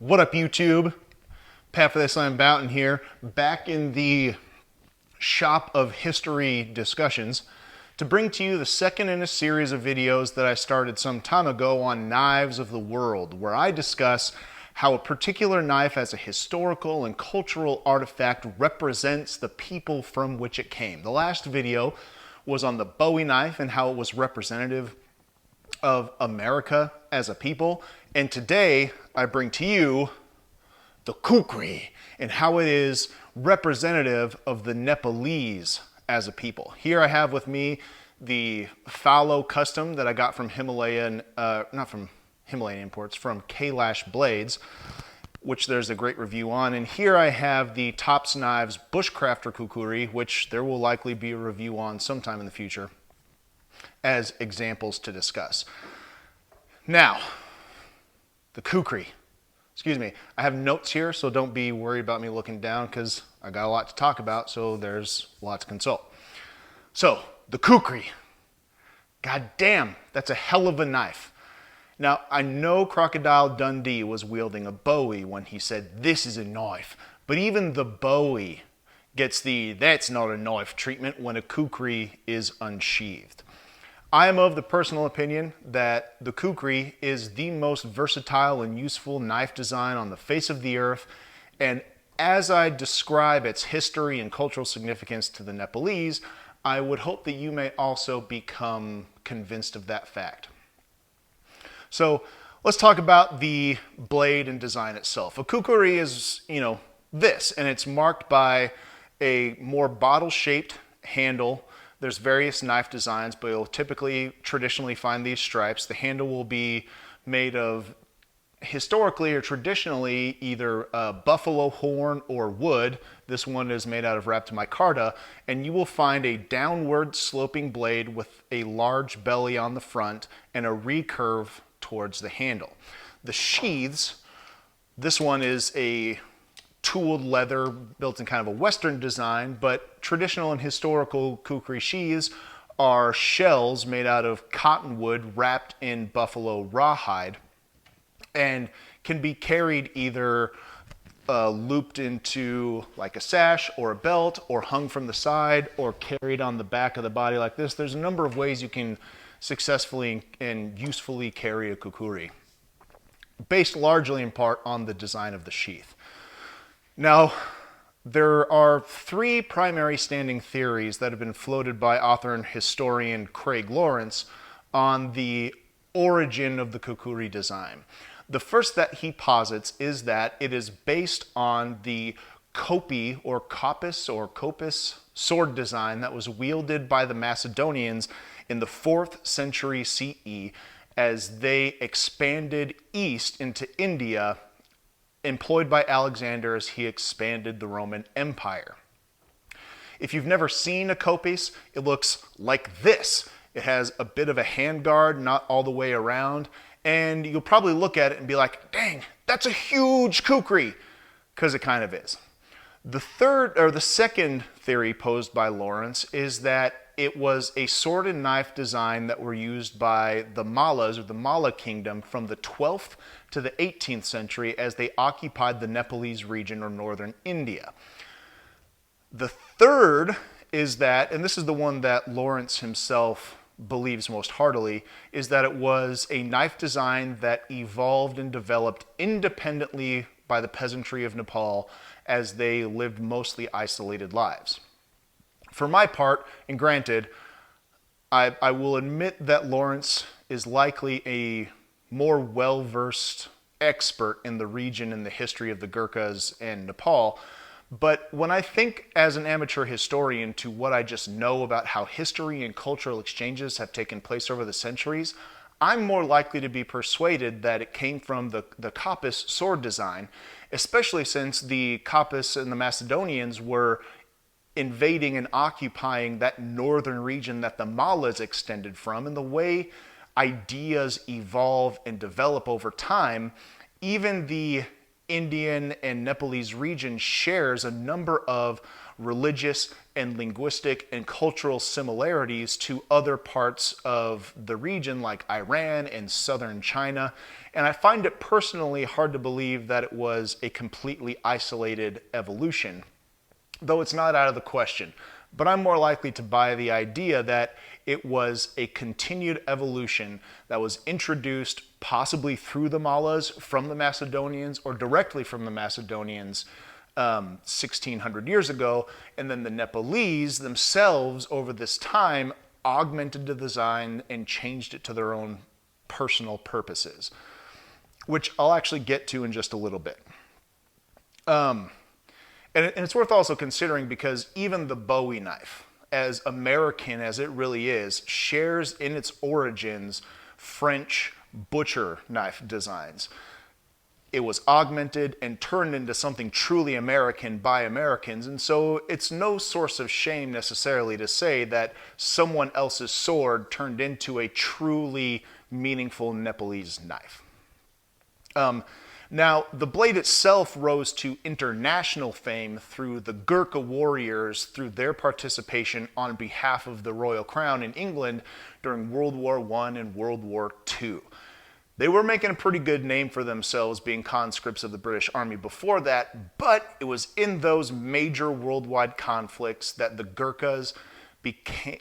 What up, YouTube? Pat for this I'm Boughton here, back in the shop of history discussions to bring to you the second in a series of videos that I started some time ago on knives of the world, where I discuss how a particular knife as a historical and cultural artifact represents the people from which it came. The last video was on the Bowie knife and how it was representative of America as a people, and today I bring to you the Kukri and how it is representative of the Nepalese as a people. Here I have with me the Fallow Custom that I got from not from Himalayan imports, from Kailash Blades, which there's a great review on. And here I have the Tops Knives Bushcrafter Kukri, which there will likely be a review on sometime in the future, as examples to discuss. Now, the Kukri. Excuse me, I have notes here, so don't be worried about me looking down because I got a lot to talk about, so there's a lot to consult. So, the Kukri. God damn, that's a hell of a knife. Now, I know Crocodile Dundee was wielding a Bowie when he said, "This is a knife," but even the Bowie gets the "that's not a knife" treatment when a Kukri is unsheathed. I am of the personal opinion that the Kukri is the most versatile and useful knife design on the face of the earth, and as I describe its history and cultural significance to the Nepalese, I would hope that you may also become convinced of that fact. So let's talk about the blade and design itself. A Kukri is, this, and it's marked by a more bottle-shaped handle. There's various knife designs, but you'll traditionally find these stripes. The handle will be made of, historically or traditionally, either buffalo horn or wood. This one is made out of Raptimicarta, and you will find a downward sloping blade with a large belly on the front and a recurve towards the handle. The sheaths, this one is a tooled leather built in kind of a Western design, but traditional and historical Kukri sheaths are shells made out of cottonwood wrapped in buffalo rawhide and can be carried either looped into like a sash or a belt, or hung from the side, or carried on the back of the body like this. There's a number of ways you can successfully and usefully carry a Kukri, based largely in part on the design of the sheath. Now, there are three primary standing theories that have been floated by author and historian Craig Lawrence on the origin of the Kukri design. The first that he posits is that it is based on the kopis or kopis sword design that was wielded by the Macedonians in the 4th century CE as they expanded east into India, employed by Alexander as he expanded the Roman Empire. If you've never seen a kopis, it looks like this. It has a bit of a handguard, not all the way around, and you'll probably look at it and be like, dang, that's a huge Kukri, because it kind of is. The second theory posed by Lawrence is that it was a sword and knife design that were used by the Mallas, or the Malla kingdom, from the 12th to the 18th century as they occupied the Nepalese region or northern India. The third is that, and this is the one that Lawrence himself believes most heartily, is that it was a knife design that evolved and developed independently by the peasantry of Nepal as they lived mostly isolated lives. For my part, and granted, I will admit that Lawrence is likely a more well-versed expert in the region and the history of the Gurkhas and Nepal, but when I think as an amateur historian to what I just know about how history and cultural exchanges have taken place over the centuries, I'm more likely to be persuaded that it came from the kopis sword design, especially since the kopis and the Macedonians were invading and occupying that northern region that the Mallas extended from, and the way ideas evolve and develop over time, even the Indian and Nepalese region shares a number of religious and linguistic and cultural similarities to other parts of the region like Iran and southern China. And I find it personally hard to believe that it was a completely isolated evolution, though it's not out of the question. But I'm more likely to buy the idea that it was a continued evolution that was introduced possibly through the Mallas from the Macedonians or directly from the Macedonians 1600 years ago, and then the Nepalese themselves over this time augmented the design and changed it to their own personal purposes, which I'll actually get to in just a little bit. And it's worth also considering because even the Bowie knife, as American as it really is, shares in its origins French butcher knife designs. It was augmented and turned into something truly American by Americans, and so it's no source of shame necessarily to say that someone else's sword turned into a truly meaningful Nepalese knife. Now, the blade itself rose to international fame through the Gurkha warriors through their participation on behalf of the Royal Crown in England during World War I and World War II. They were making a pretty good name for themselves being conscripts of the British Army before that, but it was in those major worldwide conflicts that the Gurkhas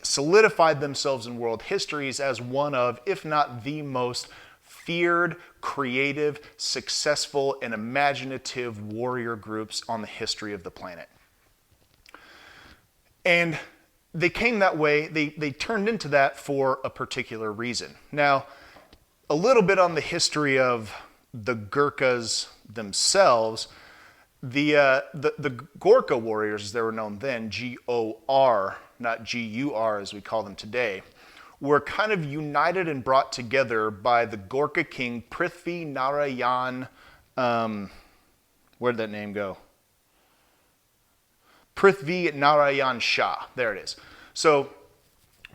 solidified themselves in world histories as one of, if not the most feared, creative, successful, and imaginative warrior groups on the history of the planet. And they came that way, they turned into that for a particular reason. Now, a little bit on the history of the Gurkhas themselves. The Gurkha warriors, as they were known then, G-O-R, not G-U-R as we call them today, were kind of united and brought together by the Gurkha king Prithvi Narayan. Where did that name go? Prithvi Narayan Shah. There it is. So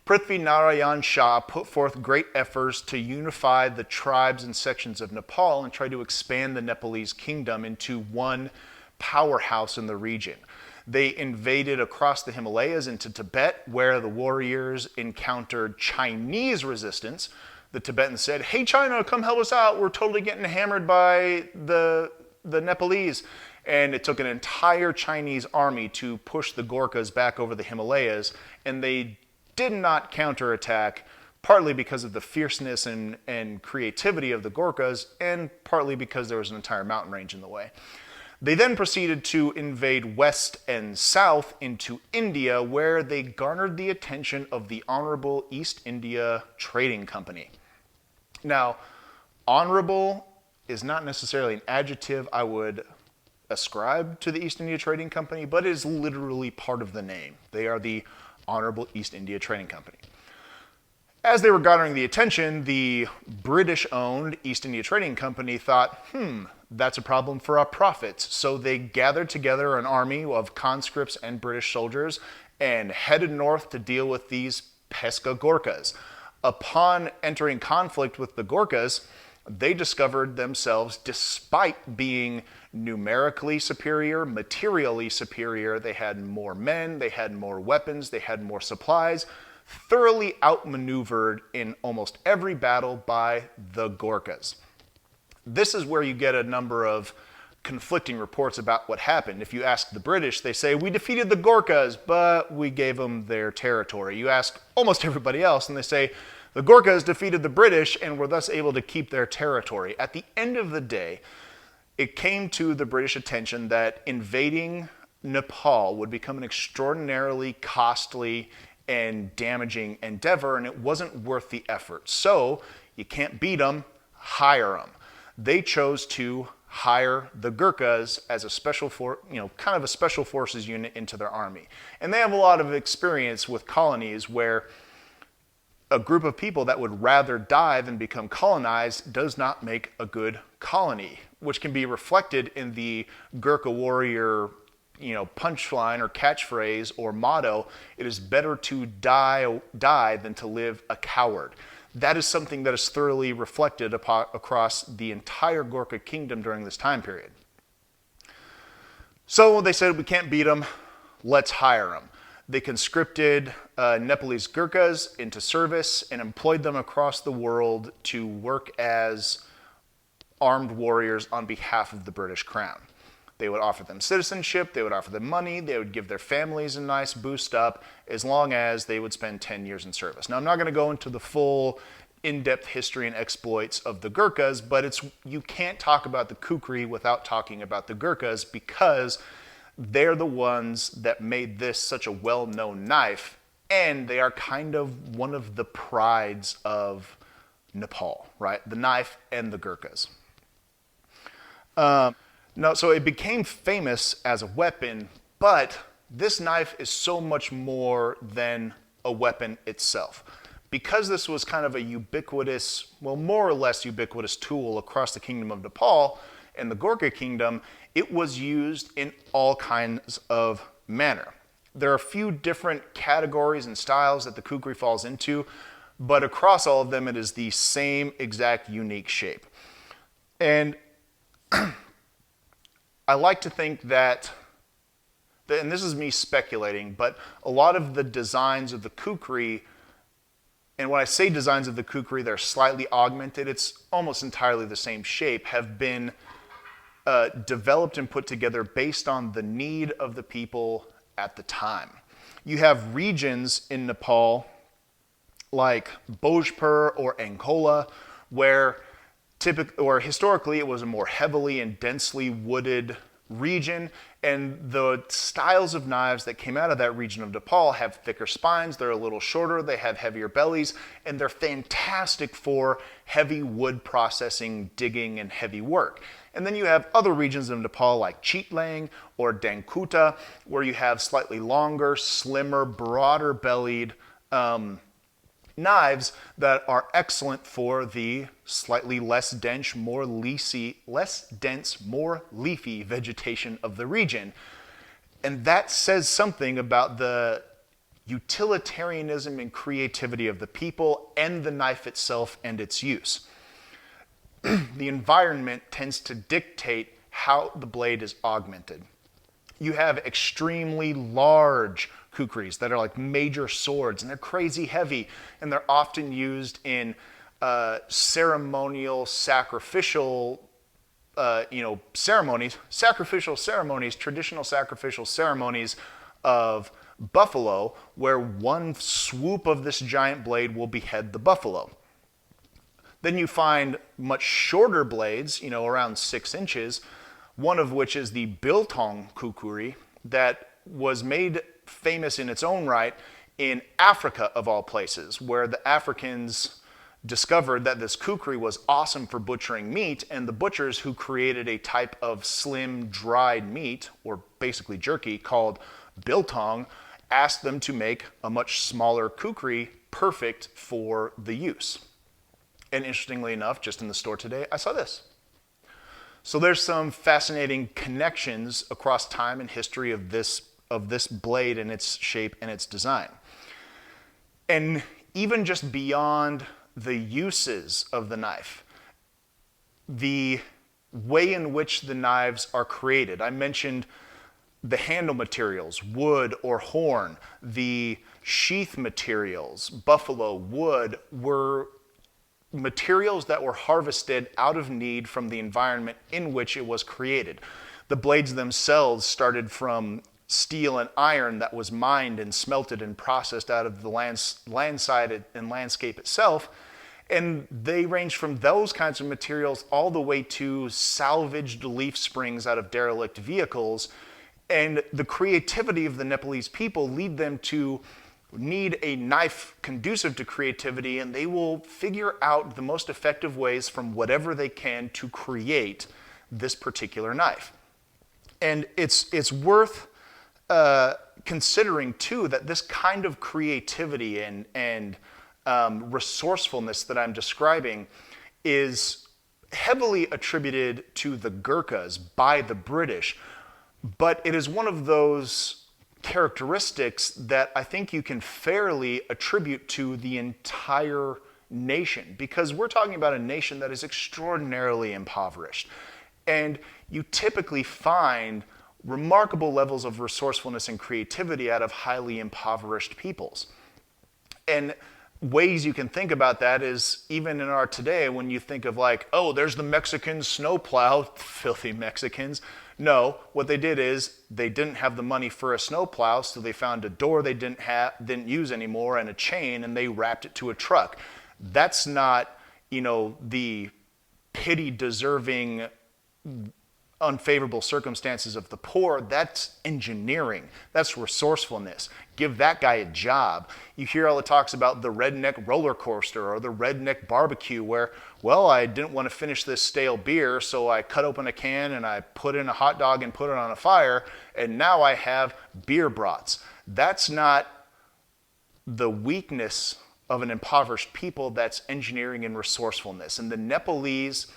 Prithvi Narayan Shah put forth great efforts to unify the tribes and sections of Nepal and try to expand the Nepalese kingdom into one powerhouse in the region. They invaded across the Himalayas into Tibet, where the warriors encountered Chinese resistance. The Tibetans said, "Hey China, come help us out. We're totally getting hammered by the Nepalese." And it took an entire Chinese army to push the Gurkhas back over the Himalayas, and they did not counterattack, partly because of the fierceness and creativity of the Gurkhas, and partly because there was an entire mountain range in the way. They then proceeded to invade west and south into India, where they garnered the attention of the Honorable East India Trading Company. Now, honorable is not necessarily an adjective I would ascribe to the East India Trading Company, but it is literally part of the name. They are the Honorable East India Trading Company. As they were garnering the attention, the British-owned East India Trading Company thought, that's a problem for our profits. So they gathered together an army of conscripts and British soldiers and headed north to deal with these pesca Gurkhas. Upon entering conflict with the Gurkhas, they discovered themselves, despite being numerically superior, materially superior, they had more men, they had more weapons, they had more supplies, thoroughly outmaneuvered in almost every battle by the Gurkhas. This is where you get a number of conflicting reports about what happened. If you ask the British, they say, we defeated the Gurkhas, but we gave them their territory. You ask almost everybody else, and they say, the Gurkhas defeated the British and were thus able to keep their territory. At the end of the day, it came to the British attention that invading Nepal would become an extraordinarily costly and damaging endeavor, and it wasn't worth the effort. So you can't beat them, hire them. They chose to hire the Gurkhas as a special kind of a special forces unit into their army. And they have a lot of experience with colonies where a group of people that would rather die than become colonized does not make a good colony, which can be reflected in the Gurkha warrior punchline or catchphrase or motto, it is better to die than to live a coward. That is something that is thoroughly reflected across the entire Gurkha kingdom during this time period. So they said, we can't beat them, let's hire them. They conscripted Nepalese Gurkhas into service and employed them across the world to work as armed warriors on behalf of the British Crown. They would offer them citizenship, they would offer them money, they would give their families a nice boost up as long as they would spend 10 years in service. Now, I'm not going to go into the full in-depth history and exploits of the Gurkhas, but you can't talk about the Kukri without talking about the Gurkhas because they're the ones that made this such a well-known knife, and they are kind of one of the prides of Nepal, right? The knife and the Gurkhas. No, so it became famous as a weapon, but this knife is so much more than a weapon itself. Because this was kind of a ubiquitous, well, more or less ubiquitous tool across the kingdom of Nepal and the Gurkha kingdom, it was used in all kinds of manner. There are a few different categories and styles that the Kukri falls into, but across all of them, it is the same exact unique shape. And I like to think that, and this is me speculating, but a lot of the designs of the Kukri, and when I say designs of the Kukri, they're slightly augmented, it's almost entirely the same shape, have been developed and put together based on the need of the people at the time. You have regions in Nepal, like Bhojpur or Angola, where historically it was a more heavily and densely wooded region, and the styles of knives that came out of that region of Nepal have thicker spines, they're a little shorter, they have heavier bellies, and they're fantastic for heavy wood processing, digging, and heavy work. And then you have other regions of Nepal like Chitlang or Dangkuta, where you have slightly longer, slimmer, broader bellied knives that are excellent for the slightly less dense, more leafy vegetation of the region. And that says something about the utilitarianism and creativity of the people and the knife itself and its use. The environment tends to dictate how the blade is augmented. You have extremely large kukris that are like major swords, and they're crazy heavy, and they're often used in ceremonial, sacrificial ceremonies, traditional sacrificial ceremonies of buffalo, where one swoop of this giant blade will behead the buffalo. Then you find much shorter blades, around 6 inches, one of which is the biltong kukri that was made famous in its own right in Africa, of all places, where the Africans discovered that this kukri was awesome for butchering meat, and the butchers who created a type of slim, dried meat, or basically jerky, called biltong, asked them to make a much smaller kukri perfect for the use. And interestingly enough, just in the store today, I saw this. So there's some fascinating connections across time and history of this blade and its shape and its design. And even just beyond the uses of the knife, the way in which the knives are created. I mentioned the handle materials, wood or horn, the sheath materials, buffalo, wood, were materials that were harvested out of need from the environment in which it was created. The blades themselves started from steel and iron that was mined and smelted and processed out of the landside and landscape itself. And they range from those kinds of materials all the way to salvaged leaf springs out of derelict vehicles. And the creativity of the Nepalese people lead them to need a knife conducive to creativity, and they will figure out the most effective ways from whatever they can to create this particular knife. And it's worth considering too that this kind of creativity and resourcefulness that I'm describing is heavily attributed to the Gurkhas by the British, but it is one of those characteristics that I think you can fairly attribute to the entire nation, because we're talking about a nation that is extraordinarily impoverished. And you typically find remarkable levels of resourcefulness and creativity out of highly impoverished peoples. And ways you can think about that is even in our today, when you think of like, oh, there's the Mexican snowplow, filthy Mexicans. No, what they did is they didn't have the money for a snowplow, so they found a door they didn't use anymore and a chain, and they wrapped it to a truck. That's not, the pity-deserving unfavorable circumstances of the poor. That's engineering. That's resourcefulness. Give that guy a job. You hear all the talks about the redneck roller coaster or the redneck barbecue where, well, I didn't want to finish this stale beer, so I cut open a can and I put in a hot dog and put it on a fire, and now I have beer brats. That's not the weakness of an impoverished people. That's engineering and resourcefulness. And the Nepalese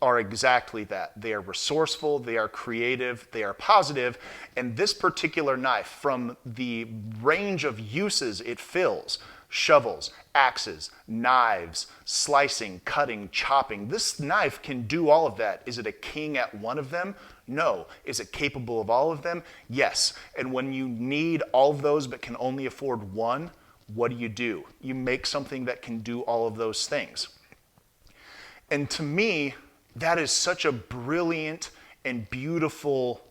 are exactly that. They are resourceful, they are creative, they are positive, and this particular knife, from the range of uses it fills, shovels, axes, knives, slicing, cutting, chopping, this knife can do all of that. Is it a king at one of them? No. Is it capable of all of them? Yes. And when you need all of those but can only afford one, what do? You make something that can do all of those things. And to me, that is such a brilliant and beautiful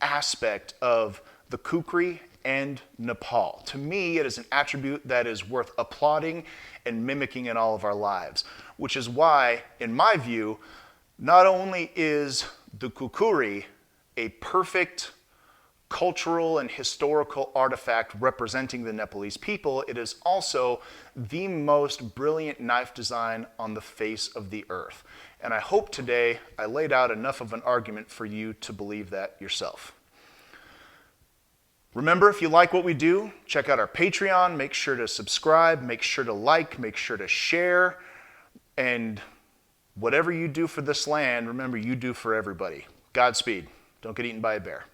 aspect of the Kukri and Nepal. To me, it is an attribute that is worth applauding and mimicking in all of our lives, which is why, in my view, not only is the Kukri a perfect cultural and historical artifact representing the Nepalese people, it is also the most brilliant knife design on the face of the earth. And I hope today I laid out enough of an argument for you to believe that yourself. Remember, if you like what we do, check out our Patreon, make sure to subscribe, make sure to like, make sure to share, and whatever you do for this land, remember, you do for everybody. Godspeed. Don't get eaten by a bear.